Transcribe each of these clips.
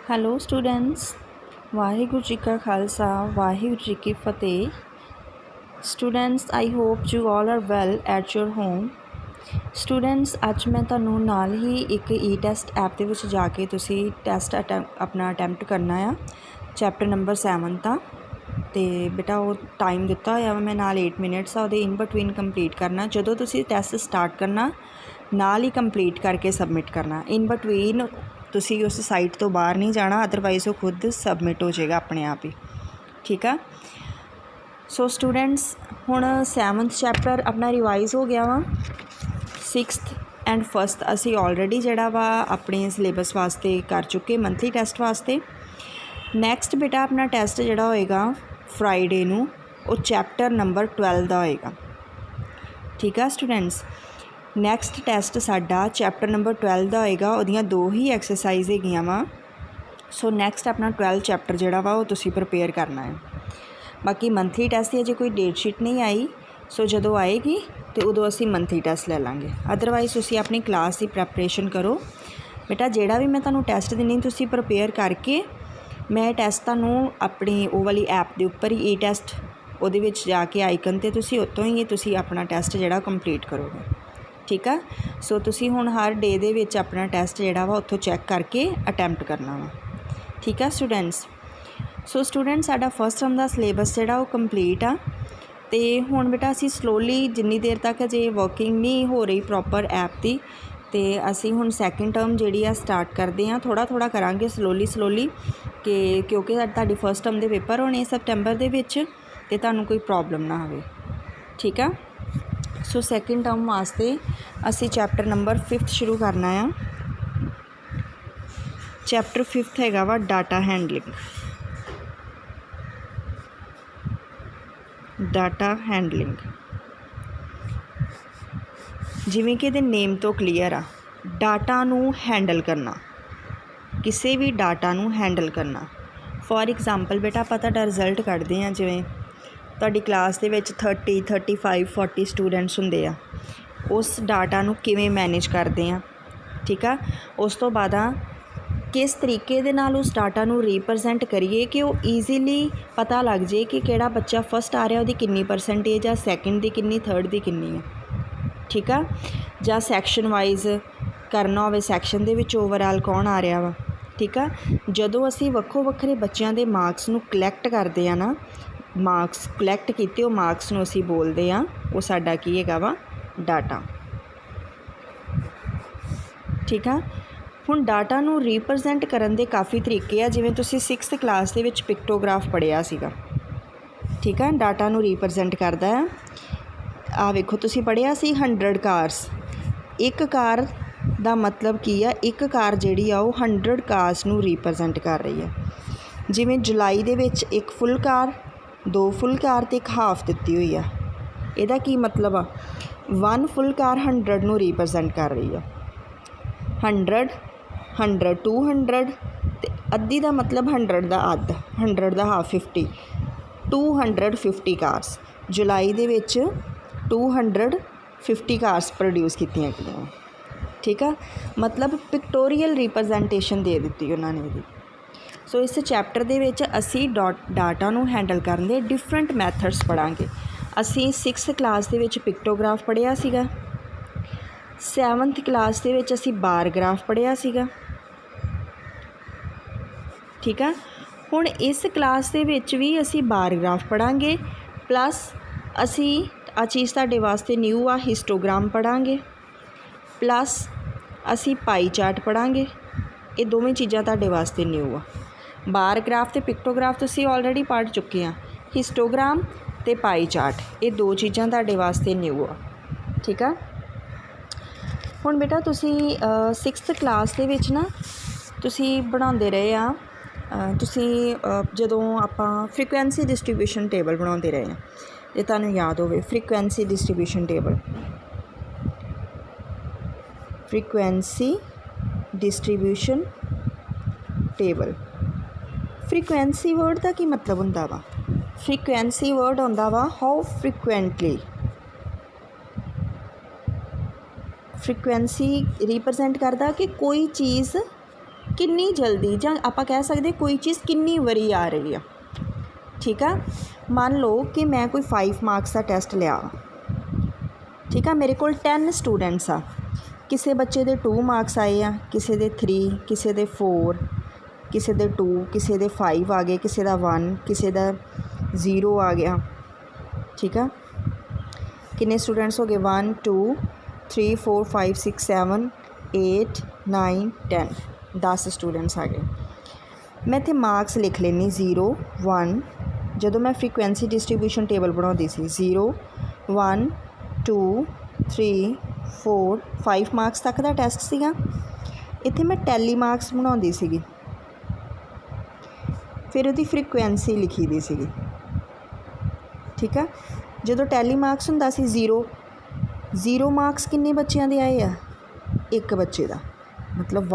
Hello students, Waheguru ji का खालसा वाहिगुरु जी की फतेह। Students, I hope you all are well at your home. Students, अज मैं तुहानूं नाल ही एक ई टैसट ऐप दे विच जाके तुसी टैसट अपना अटैम्प्ट करना आ। चैप्टर नंबर 7 का तो बेटा वो टाइम दिता होया वा, मैं नाल 8 मिनट्स आ इन बिटवीन कंप्लीट करना। जदों तुसी टैसट स्टार्ट करना नाल ही कंप्लीट करके सबमिट करना। इन बिटवीन तुसी उस साइट तो बाहर नहीं जाना, अदरवाइज़ वो खुद सबमिट हो जाएगा अपने आप ही। ठीक है। सो स्टूडेंट्स, हुण 7th चैप्टर अपना रिवाइज़ हो गया वा। 6th एंड फस्ट असी ऑलरेडी जिहड़ा वा अपने सिलेबस वास्ते कर चुके मंथली टैसट वास्ते। नैक्सट बेटा अपना टैसट जिहड़ा होएगा फ्राइडे नूं वो चैप्टर नंबर 12 का होएगा। ठीक है स्टूडेंट्स। नैक्सट टैसट साडा चैप्टर नंबर 12 का होएगा, उहदियां 2 ही एक्सरसाइज हैगियां वा। सो नैक्सट अपना 12 चैप्टर जिहड़ा वा वो तुसीं प्रिपेयर करना है। बाकी मंथली टैसट की अजे कोई डेट शीट नहीं आई, सो जदों आएगी तो उदों असीं मंथली टैसट ले लांगे। अदरवाइज़ तुसीं अपनी क्लास की प्रैपरेशन करो बेटा। जिहड़ा भी मैं तुहानूं टैसट दिंदी तुसीं प्रिपेयर करके मैं टैसट तुहानूं अपनी वो वाली ऐप के उपर ही ई टैसट उहदे विच जाके आइकन ते तुसीं उत्तों ही तुसीं अपना टैसट जिहड़ा कंप्लीट करोगे। ठीक है। सो तुसीं हुण हर डे दे विच अपना टैसट जिहड़ा वा उत्थों चैक करके अटैम्प्ट करना वा। ठीक है स्टूडेंट्स। सो स्टूडेंट्स, साडा फस्ट टर्म का सिलेबस जिहड़ा वो कंप्लीट आ। तो हुण बेटा असीं स्लोली जिन्नी देर तक अजे वर्किंग नहीं हो रही प्रॉपर ऐप की, तो असीं हुण सैकेंड टर्म जिहड़ी आ स्टार्ट करते हैं। थोड़ा थोड़ा करांगे स्लोली कि क्योंकि तुहाडी फस्ट टर्म के पेपर होने सितंबर दे विच ते तुहानूं कोई प्रॉब्लम ना आवे। ठीक है। सो सैकेंड टर्म वास्ते असी चैप्टर नंबर 5 शुरू करना है। चैप्टर 5 हैगा वा डाटा हैंडलिंग। डाटा हैंडलिंग जिवें कि इहदे नेम तो क्लीयर आ, डाटा नूं हैंडल करना, किसी भी डाटा नूं हैंडल करना। फॉर एग्जाम्पल बेटा आपां तुहाडा रिजल्ट कढदे हैं, जिवें तुहाडी क्लास दे विच 30, 35, 40 स्टूडेंट्स हुंदे आ, उस डाटा नूं किवें मैनेज करते हैं। ठीक है। उस तो बाद किस तरीके दे नाल उस डाटा नूं रिप्रजेंट करिए कि वो ईजीली पता लग जाए कि किहड़ा बच्चा फस्ट आ रहा उहदी किन्नी परसेंटेज आ, सैकेंड दी किन्नी, थर्ड दी किन्नी है। ठीक है। जां सैक्शन वाइज करना होवे, सैक्शन दे विच ओवरऑल कौन आ रहा वा। ठीक है। जदों असीं वक्खो वक्खरे बच्चों के मार्क्स नूं कलैक्ट करते हैं ना, मार्क्स कलैक्ट कीते वो मार्क्स नूं असीं बोलते हैं वो साडा की हैगा वा डाटा। ठीक है। हुण डाटा नूं रिप्रजेंट करन दे काफ़ी तरीके आ, जिवें तुसीं 6th क्लास दे विच पिक्टोग्राफ पढ़िया सीगा। ठीक है। डाटा नूं रिप्रजेंट करदा है। आ वेखो तुसीं पढ़िया सी 100 कार्स। एक कार दा मतलब की आ, एक कार जिहड़ी आ वो 100 कार्स नूं रिप्रजेंट कर रही है। जिवें जुलाई दे विच एक फुल कार, 2 फुल कार ते एक हाफ दित्ती हुई है। इहदा की मतलब आ, 1 फुल कार 100 नूं रिप्रजेंट कर रही है। 100, 100, 200 ते अद्धी दा मतलब 100 दा अद्ध, 100 दा हाफ 50, 250 कार्स। जुलाई दे विच 250 कार्स प्रोड्यूस कीतियां गईयां। ठीक है। मतलब पिक्टोरियल रिप्रजेंटेशन दे दी उन्होंने दी। सो इस चैप्टर दे विच असी डाटा नूं handle Karan they different methods पढ़ांगे। असी 6th क्लास दे विच पिक्टोग्राफ पढ़िया सीगा। 7th क्लास दे विच असी बार ग्राफ पढ़िया सीगा। ठीक है। हुण इस क्लास दे विच भी असी बार ग्राफ पढ़ांगे, प्लस असी आ चीज़ तुहाडे वास्ते न्यू आ हिस्टोग्राम पढ़ांगे, प्लस असी पाई चार्ट पढ़ांगे। ये दोवें चीज़ां तुहाडे वास्ते न्यू आ। बार ग्राफ ते पिक्टोग्राफ तुसीं ऑलरेडी पढ़ चुके हैं, हिस्टोग्राम ते पाई चार्ट ये 2 चीज़ां तुहाडे वास्ते न्यू आ। ठीक है। हुण बेटा तुसीं 6th क्लास दे विच ना तुसीं बनाउंदे रहे आ, तुसीं जदों आपां फ्रीकुएंसी डिस्ट्रीब्यूशन टेबल बनाउंदे रहे हैं, जे तुहानूं याद होवे frequency distribution table. Frequency distribution table. Frequency word का की मतलब हुंदा वा? फ्रीकुएंसी वर्ड हुंदा वा हाउ फ्रीकुएंटली। फ्रीकुएंसी रिप्रजेंट करता कि कोई चीज़ कितनी जल्दी, ਜਾਂ ਆਪਾਂ ਕਹਿ ਸਕਦੇ कोई चीज़ कितनी वारी आ रही है। ठीक है, मान लो कि मैं कोई 5 मार्क्स का टैसट लिया, ठीक है, मेरे को 10 स्टूडेंट्स आ, किसी बच्चे दे 2 मार्क्स आए आ, किसी दे 3, किसी दे 4, किसी दे 2, किसी दे 5 आ गए, किसी दा 1, किसी दा 0 आ गया। ठीक है, कितने स्टूडेंट्स हो गए? 1 2 3 4 5 6 7 8 9 10, 10 स्टूडेंट्स आ गए। मैं इत्थे मार्क्स लिख लेनी 0 1, ਜਦੋਂ मैं फ्रीकुएंसी डिस्ट्रीब्यूशन टेबल बनाती सी 0 1 2 3 4 5 मार्क्स तक का टैसट सीगा। इत्थे मैं टैली मार्क्स बनाती सीगी, फिर उसकी फ्रीकुएंसी लिखी दी सीगी। ठीक है, जो टैली मार्क्स हुंदा सी 0 मार्क्स किन्ने बच्चों के आए आ? एक बच्चे का, मतलब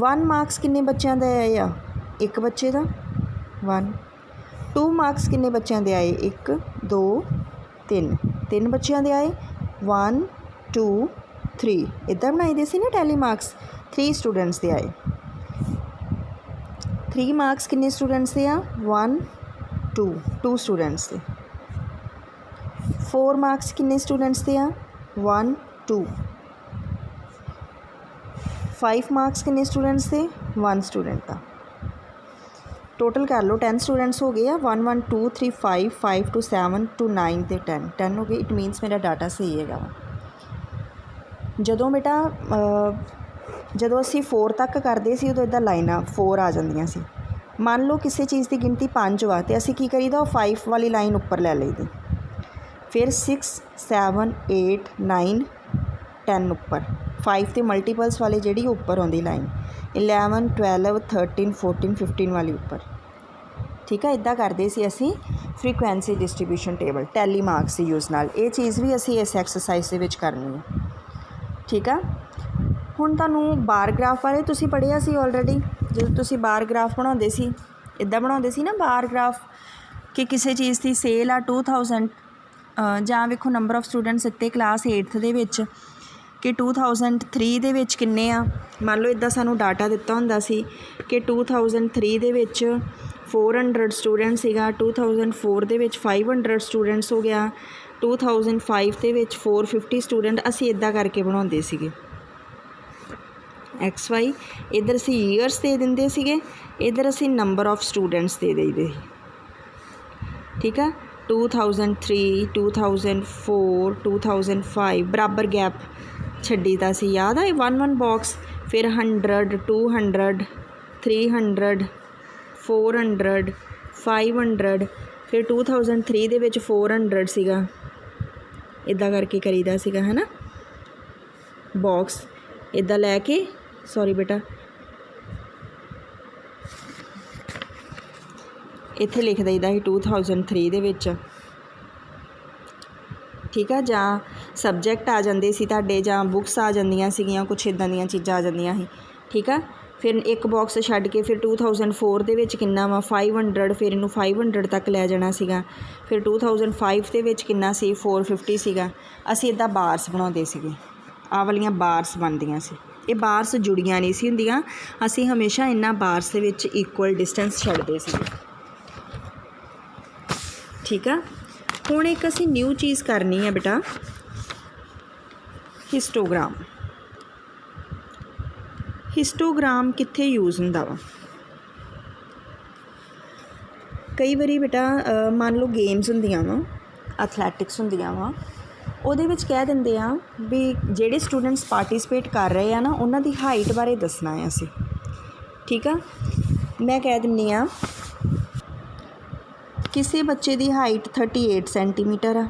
1 मार्क्स किन्ने बच्चों के आए आ? एक बच्चे का 1। 2 मार्क्स किन्ने बच्चों के आए? 1 2 3 बच्चों के आए 1 2 3, इदा बनाई दे सी ना टैली मार्क्स। 3 स्टूडेंट्स के आए। 3 मार्क्स किन्ने स्टूडेंट्स के आ? 1 2 स्टूडेंट्स के। 4 मार्क्स किन्ने स्टूडेंट्स के आ? 1 2। 5 मार्क्स किन्ने स्टूडेंट्स के? 1 स्टूडेंट का। टोटल कर लो 10 स्टूडेंट्स हो गए आ। 1 1 2 3 5 5 2 7 2 9 ते 10 हो गए। इट मीनस मेरा डाटा सही है। जदों बेटा जदों असी 4 तक करते सी उदों इदा लाइनां 4 आ जांदियां सी। मान लो किसी चीज़ की गिनती 5 वा तो असी की करीदा 5 वाली लाइन उपर लै लईदी, फिर 6 7 8 9 10 उपर 5 के मल्टीपल्स वाले जी उपर आती लाइन 11 12 13 14 15 वाली उपर। ठीक है, इदा करते सी असी frequency distribution table tally marks की यूज़ नाल। ये चीज़ भी असी इस एक्सरसाइज के करनी है। ठीक है, हुण तुहानूं बार ग्राफ बारे तुसीं पढ़िया सी ऑलरेडी। जो तुसीं बार ग्राफ बनाउंदे सी, इदा बनाउंदे सी ना बार ग्राफ कि किसी चीज़ की सेल आ 2000 जां वेखो नंबर ऑफ स्टूडेंट्स इत्ते क्लास 8th दे विच कि 2003 दे विच किन्ने आ। मान लो इदा सानू डाटा दिता हुंदा सी कि 2003 दे विच 400 स्टूडेंट सीगा, 2004 दे विच 500 स्टूडेंट्स हो गया, 2005 दे विच 450 स्टूडेंट। असी इदा करके बनाउंदे सीगे XY। इधर असी ईयर्स दे दिंदे सीगे, इधर असी नंबर ऑफ स्टूडेंट्स दे देईदे। ठीक है, 2003 2004 2005 बराबर गैप छड्डीदा सी। याद है 1 1 बॉक्स, फिर 100 200 300 400 500, फिर 2003 दे विच 400 सीगा। इदा करके करीदा सीगा, है ना। बॉक्स इदा लैके, सॉरी बेटा इत्थे लिख दईदा ही 2003 दे विच। ठीक है, जां सबजैक्ट आ जाते सी तुहाडे, जां बुक्स आ जांदियां सीगियां, कुछ इदां दीयां चीज़ां आ जांदियां सी। ठीक है, फिर एक बॉक्स छड्ड के फिर 2004 दे विच किन्ना वा 500, फिर इनू 500 तक लै जाना सीगा। फिर 2005 दे विच किन्ना सी 450 सीगा। असी इदां बार्स बनाउंदे सीगे, आह वालियां बार्स बनदियां सी। ये बार्स जुड़ियां नहीं सी हुंदियां, असी हमेशा इन्हां बार्स दे विच इक्वल डिस्टेंस छड्डदे सीगे। ठीक है, हुण एक असी न्यू चीज़ करनी है बेटा, हिस्टोग्राम। हिस्टोग्राम कित्थे यूज़ हुंदा वा? कई बारी बेटा मान लो गेम्स हुंदियां वा, एथलैटिक्स हुंदियां वा, ਉਹਦੇ ਵਿੱਚ कह ਦਿੰਦੇ ਆ भी ਜਿਹੜੇ स्टूडेंट्स पार्टिसिपेट कर रहे हैं ना उन्हां दी हाइट बारे दसना है असी। ठीक है, मैं कह दिंदी आ किसी बच्चे की हाइट 38 सेंटीमीटर आ।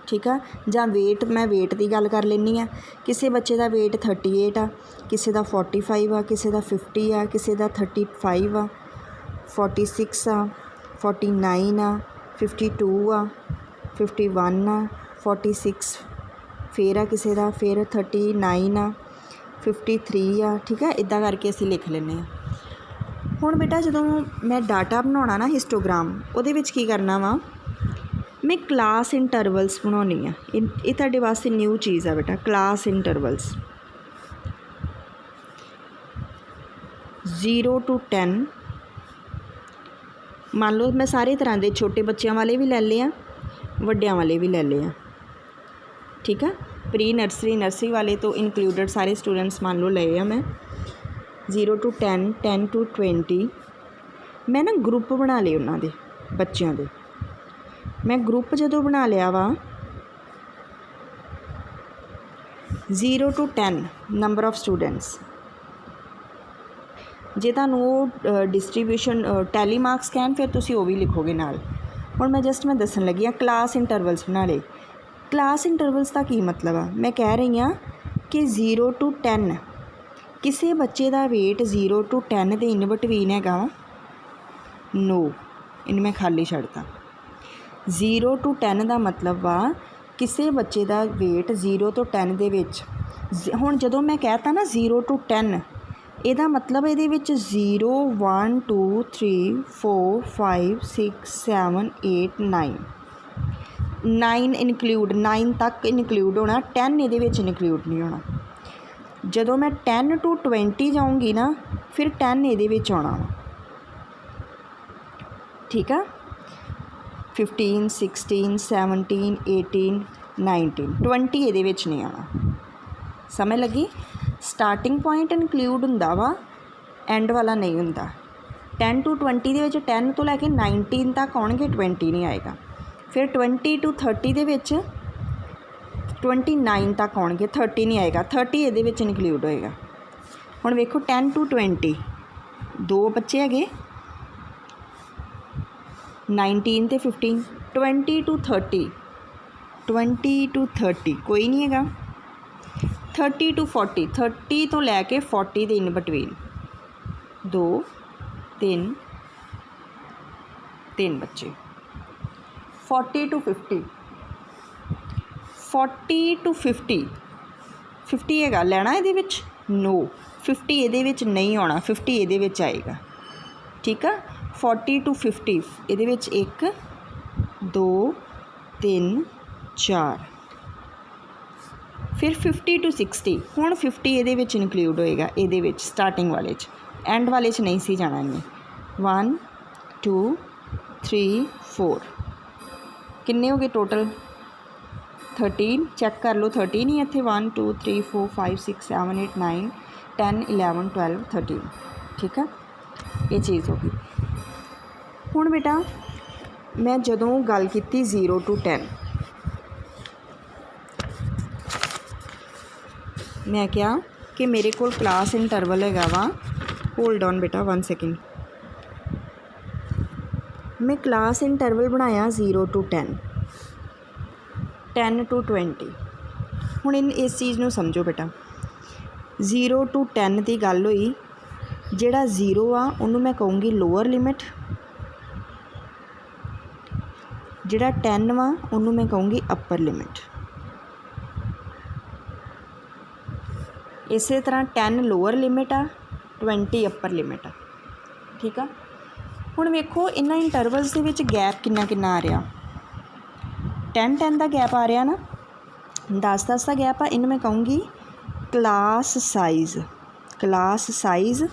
ठीक है, जां वेट, मैं वेट की गल कर लैनी आ। किसी बच्चे का वेट 38 आ, किसी का 45 आ, किसी का 50 आ, किसी का 35 आ, 46 आ, 49 आ, 52 आ, 51 आ, 46 फिर आ किसी का, फिर 39 आ, 53 आ। ठीक है, इदा करके असी लिख लें। हुण बेटा जदों मैं डाटा बनाउणा ना हिस्टोग्राम, उहदे विच की करना वा, मैं क्लास इंटरवल्स बनाउणी आ। ये तुहाडे वास्ते न्यू चीज़ आ बेटा, क्लास इंटरवल्स। 0 to 10 मान लो मैं सारे तरह के छोटे बच्चों वाले भी ले लिया, वड्डियां वाले भी ले लिया, ठीक है। प्री नर्सरी नर्सरी वाले तो इनकलूडिड सारे स्टूडेंट्स मान लो ले आ मैं। 0 to 10, 10 to 20 मैं ना ग्रुप बना लिए उन्होंने बच्चों के। मैं ग्रुप जो बना लिया वा 0 to 10 नंबर ऑफ स्टूडेंट्स, जे तुहानूं डिस्ट्रीब्यूशन टैली मार्क्स कहन फिर तुसीं वो भी लिखोगे नाल। हुण मैं दसन लगी हाँ क्लास इंटरवल्स बना ले। क्लास इंटरवल्स का की मतलब आ, मैं कह रही हाँ कि 0 to 10 किसी बच्चे का वेट 0 to 10 के इन बिटवीन हैगा वा नो, इन मैं खाली छड्डता। 0 to 10 का मतलब वा किसी बच्चे का वेट 0 to 10 दे विच। हुण जदों मैं कहता ना 0 to 10 ਇਹਦਾ मतलब ਇਹਦੇ ਵਿੱਚ 0 1 2 3 4 5 6 7 8 9 ਇਨਕਲੂਡ 9 तक इनकलूड होना, 10 ਇਹਦੇ ਵਿੱਚ ਇਨਕਲੂਡ नहीं होना। ਜਦੋਂ मैं 10 to 20 जाऊँगी ना फिर 10 ਇਹਦੇ ਵਿੱਚ आना वा, ठीक है। 15 16 17 18 19 20 ਇਹਦੇ ਵਿੱਚ नहीं आना, समझ लगी। स्टार्टिंग पॉइंट इनकलूड हुंदा वा, एंड वाला नहीं हुंदा। 10 to 20 दे विच 10 तो लैके 19 तक आउणगे, 20 नहीं आएगा। फिर 20 to 30 दे विच 29 तक आउणगे, 30 नहीं आएगा, 30 इहदे विच इनकलूड होएगा। हुण वेखो 10 to 20 दो बच्चे हैगे 19 ते 15। 20 to 30 कोई नहीं हैगा। 30 to 40 30 तो लैके 40 के इन बिटवीन 2 3 बच्चे। 40 to 50 50 हैगा लैना इहदे विच नो, 50 इहदे विच नहीं आना, 50 इहदे विच आएगा, ठीक है। 40 to 50 इहदे विच 1 2 3 4। फिर 50 to 60 हुण 50 इहदे विच इनकलूड होएगा, इहदे विच स्टार्टिंग वाले च, एंड वाले च नहीं सी जाना इन्हें। 1 2 3 4 किन्ने हो गए टोटल 13। चैक कर लो 13 ही इत्थे 1 2 3 4 5 6 7 8 9 10 11 12 13, ठीक है। ये चीज़ हो गई। हुण बेटा मैं जदों गल कीती 0 to 10 मैं क्या कि मेरे को क्लास इंटरवल हैगा वा, होल्ड ऑन बेटा 1 सेकेंड। मैं क्लास इंटरवल बनाया 0 to 10 10 to 20। हुण इस चीज़ नूं समझो बेटा, 0 to 10 की गल हुई, जिहड़ा 0 आ उन्होंने मैं कहूँगी लोअर लिमिट, जिहड़ा 10 वा उन्होंने मैं कहूँगी अपर लिमिट। इस तरह 10 लोअर लिमिट आ, 20 अपर लिमिट आ, ठीक है। हुण वेखो इन्हां इंटरवल्स दे विच गैप किन्ना किन्ना आ रहा। 10 का गैप आ रहा ना, 10 का गैप आ। इन्हूं मैं कहूँगी क्लास साइज़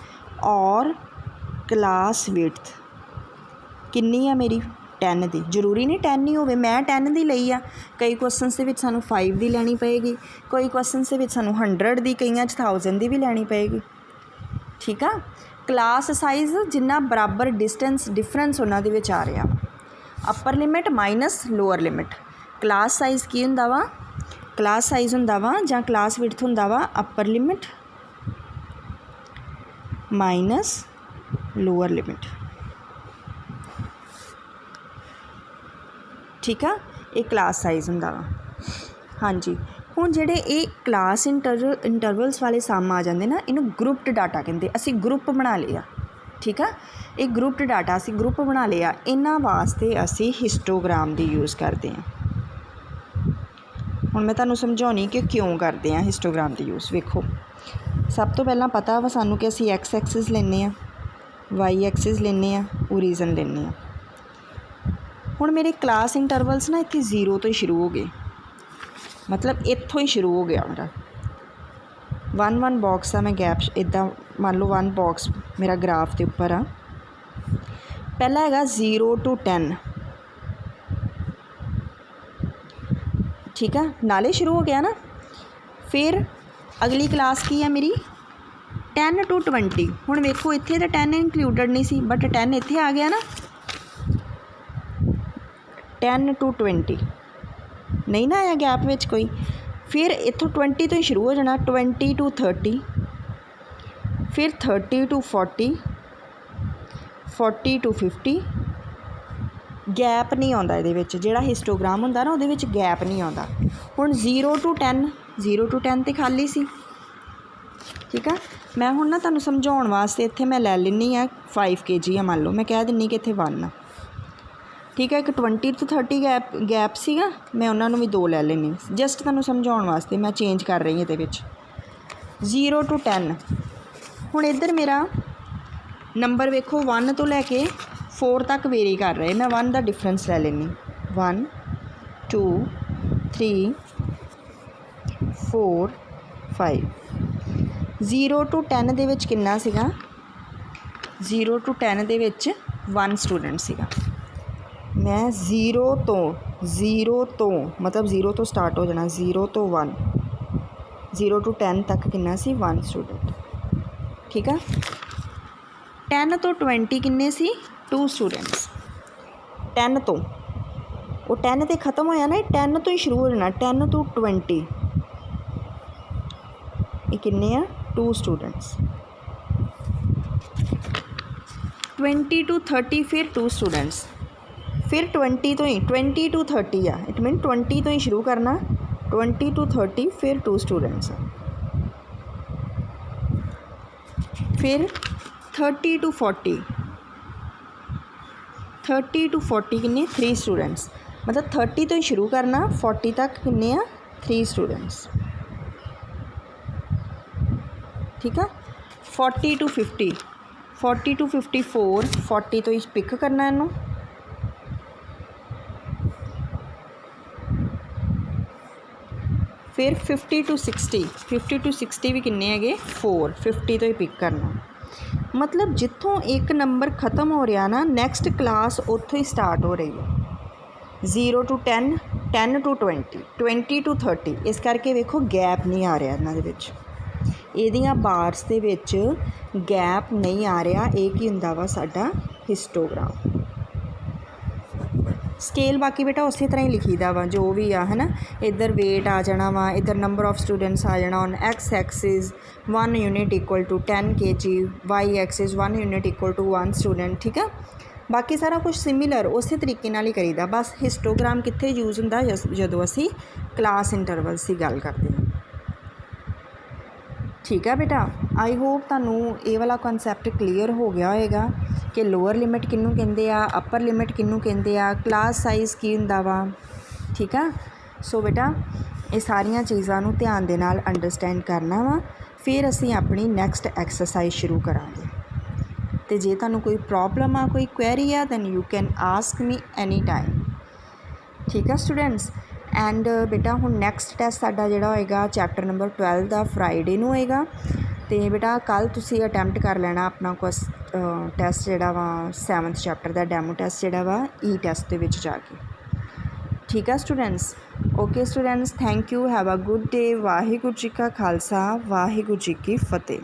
और क्लास विड्थ किन्नी आ मेरी 10 दी। जरूरी नहीं 10 ही होवे, मैं 10 दी लई आ। कई क्वेश्चन दे विच सानू 5 दी लैनी पेगी, कोई क्वेश्चन दे विच सानू 100 दी, कईयां 1000 दी भी लैनी पेगी, ठीक है। क्लास साइज़ जिन्ना बराबर डिफरेंस उन्हां दे विच आ रहा। Upper limit minus lower limit. Class size की हुंदा वा, क्लास साइज़ हुंदा वा जां क्लास विड्थ हुंदा वा upper limit minus lower limit, ठीक है। ये क्लास साइज़ हुंदा वा। हाँ जी, हुण जिहड़े ये क्लास इंटरवल्स वाले सम आ जाते ना, इन्हूं ग्रुप्ड डाटा कहंदे। असीं ग्रुप बना लिया, ठीक है। ये ग्रुप्ड डाटा असीं ग्रुप बना लिया, इन्हां वास्ते असीं हिस्टोग्राम दी यूज़ करते हैं। हुण मैं तुहानूं समझाउणी कि क्यों करते हैं हिस्टोग्राम दी यूज़। वेखो सब तो पहलां पता वा सानूं कि असीं एक्स एक्सिस लैने आ, वाई एक्सिस लैने आ, ओरिजन लैने आ। हुण मेरे क्लास इंटरवल्स ना इत्थे 0 तो ही शुरू हो गए, मतलब इत्थों ही शुरू हो गया मेरा। वन वन बॉक्स आ, मैं गैप इदा मान लो वन बॉक्स मेरा ग्राफ के उपर आ। पहला हैगा 0 to 10, ठीक है, नाले शुरू हो गया ना। फिर अगली क्लास की है मेरी 10 to 20। हुण वेखो इत्थे तो 10 इंक्लूडड नहीं सी, बट 10 इत्थे आ गया ना। 10 to 20 नहीं ना आया गैप विच कोई। फिर इत्थों 20 तो ही शुरू हो जाना, 20 to 30, फिर 30 to 40, 40 to 50। गैप नहीं आता ये, जोड़ा हिस्टोग्राम होंदा ना उहदे विच गैप नहीं आता। हुण 0 to 10, 0 to 10 तो खाली सी, ठीक है। मैं हुण ना तुहानूं समझाउण वास्ते इत्थे मैं लै लैनी आ 5 kg है, मान लो मैं कह दिंनी कि इत्थे 1 आ, ठीक है। एक 20 to 30 गैप सीगा, मैं उन्होंने भी 2 लै लैनी, जस्ट तुहानूं समझाउण वास्ते मैं चेंज कर रही ये 0 to 10। हुण इधर मेरा नंबर वेखो 1 तो लैके 4 तक वेरी कर रहे, मैं 1 का डिफरेंस लै लैनी। 1 2 3 4 5। 0 to 10 दे विच किन्ना सीगा? 0 to 10 दे विच 1 स्टूडेंट सीगा। मैं 0 तो मतलब 0 तो स्टार्ट हो जाना, 0 तो 1, 0 to 10 तक किन्ना सी? 1 स्टूडेंट, ठीक है। 10 तो 20 किन्ने सी? 2 स्टूडेंट्स। 10 तो वो 10 तो ख़त्म होया ना, 10 तो ही शुरू हो जाना, 10 to 20 ये किन्ने आ? 2 स्टूडेंट्स। 20 to 30 फिर 2 स्टूडेंट्स। फिर 20 तो ही 20 to 30 आ, इट मीन 20 तो ही शुरू करना, 20 to 30 फिर 2 स्टूडेंट्स। फिर 30 to 40, 30 to 40 किन्ने? 3 स्टूडेंट्स। मतलब 30 तो ही शुरू करना, 40 तक किन्ने आ? 3 स्टूडेंट्स, ठीक है। 40 to 50, 40 to 54, 40 तो ही पिक करना इनू। फिर 50 to 60, 50 to 60 भी किन्ने है? 4, 50 तो ही पिक करना। मतलब जिथों एक नंबर ख़त्म हो रहा ना, नैक्सट क्लास उत्थों ही स्टार्ट हो रही है। 0 to 10, 10 to 20, 20 to 30, इस करके वेखो गैप नहीं आ रहा इन्हां दे विच, इहदियां बार्स दे विच गैप नहीं आ रहा। एक ही हुंदा वा साडा हिस्टोग्राम। स्केल बाकी बेटा उस तरह ही लिखीदा वा, जो भी आ है ना। इधर वेट आ जाना वा, इधर नंबर ऑफ स्टूडेंट्स आ जाना। On X axis 1 unit equal to 10 kg, Y axis 1 unit equal to 1 student, ठीक है। बाकी सारा कुछ सिमिलर उस तरीके नाल ही करीदा। बस हिस्टोग्राम कित्थे यूज़ हुंदा? जदों असीं क्लास इंटरवल्स की गल करते हैं, ठीक है बेटा। आई होप तुहानूं ये वाला कॉन्सैप्ट क्लीयर हो गया होएगा कि लोअर लिमिट किन्नू कहंदे आ, अपर लिमिट किन्नू कहंदे आ, क्लास साइज़ की हुंदा वा, ठीक है। सो बेटा ये सारियां चीज़ां नूं ध्यान दे नाल अंडरस्टैंड करना वा। फिर असीं अपनी नैक्सट एक्सरसाइज शुरू करांगे। तो जे तुहानूं कोई प्रॉब्लम आ, कोई क्वेरी आ, then you can ask me any time, ठीक है स्टूडेंट्स। एंड बेटा हुण नैक्सट टैस्ट साडा जिहड़ा होएगा चैप्टर नंबर 12 का फ्राइडे नूं होएगा। तो बेटा कल तुसीं अटैम्प्ट कर लेना अपना टैस्ट जिहड़ा वा 7th चैप्टर का डैमो टैस्ट जिहड़ा वा ई टैस्ट दे विच जाके, ठीक है students. Okay students, thank you, have a good day. Waheguru ji का खालसा, वाहिगुरू जी की फतेह।